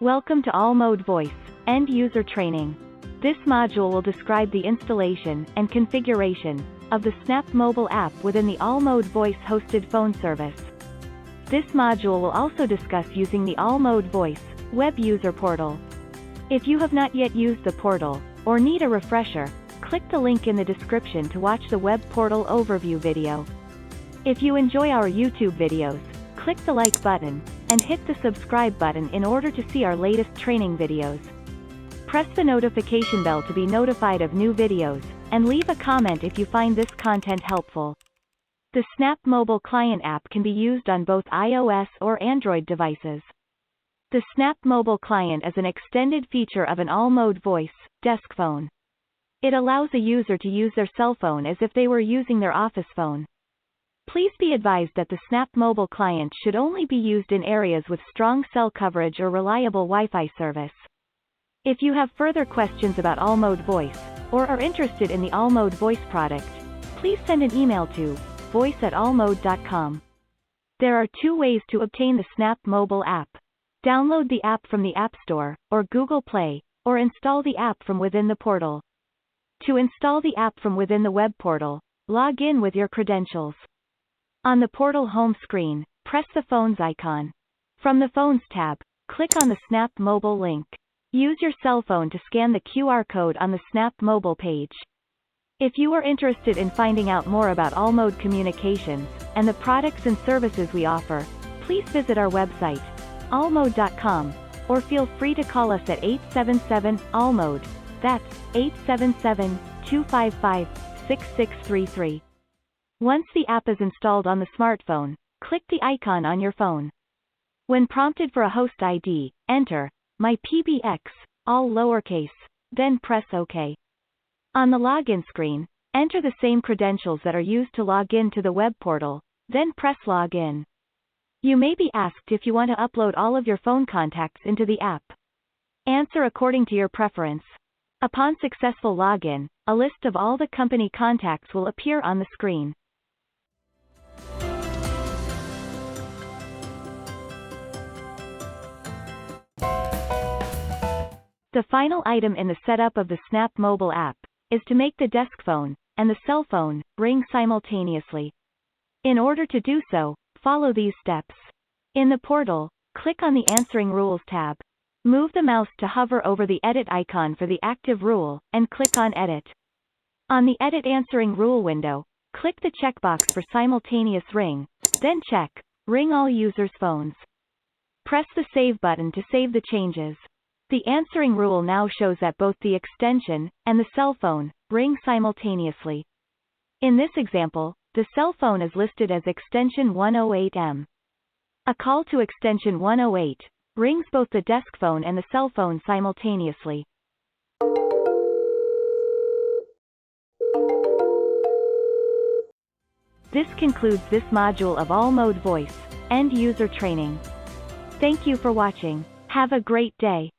Welcome to All Mode Voice, End User Training. This module will describe the installation and configuration of the Snap mobile app within the All Mode Voice hosted phone service. This module will also discuss using the All Mode Voice web user portal. If you have not yet used the portal, or need a refresher, click the link in the description to watch the web portal overview video. If you enjoy our YouTube videos, click the like button, and hit the subscribe button in order to see our latest training videos. Press the notification bell to be notified of new videos, and leave a comment if you find this content helpful. The Snap mobile client app can be used on both iOS or Android devices. The Snap mobile client is an extended feature of an All Mode Voice desk phone. It allows a user to use their cell phone as if they were using their office phone. Please be advised that the Snap mobile client should only be used in areas with strong cell coverage or reliable Wi-Fi service. If you have further questions about All Mode Voice, or are interested in the All Mode Voice product, please send an email to voice@allmode.com. There are two ways to obtain the Snap mobile app. Download the app from the App Store, or Google Play, or install the app from within the portal. To install the app from within the web portal, log in with your credentials. On the portal home screen, press the Phones icon. From the Phones tab, click on the Snap mobile link. Use your cell phone to scan the QR code on the Snap mobile page. If you are interested in finding out more about All Mode Communications, and the products and services we offer, please visit our website, allmode.com, or feel free to call us at 877-ALL-MODE, that's 877-255-6633. Once the app is installed on the smartphone, click the icon on your phone. When prompted for a host ID, enter my PBX, all lowercase, then press OK. On the login screen, enter the same credentials that are used to log in to the web portal, then press Login. You may be asked if you want to upload all of your phone contacts into the app. Answer according to your preference. Upon successful login, a list of all the company contacts will appear on the screen. The final item in the setup of the Snap mobile app is to make the desk phone and the cell phone ring simultaneously. In order to do so, follow these steps. In the portal, click on the Answering Rules tab. Move the mouse to hover over the edit icon for the active rule, and click on Edit. On the Edit Answering Rule window, click the checkbox for Simultaneous Ring, then check Ring All Users' Phones. Press the Save button to save the changes. The answering rule now shows that both the extension and the cell phone ring simultaneously. In this example, the cell phone is listed as extension 108M. A call to extension 108 rings both the desk phone and the cell phone simultaneously. This concludes this module of All Mode Voice End User Training. Thank you for watching. Have a great day.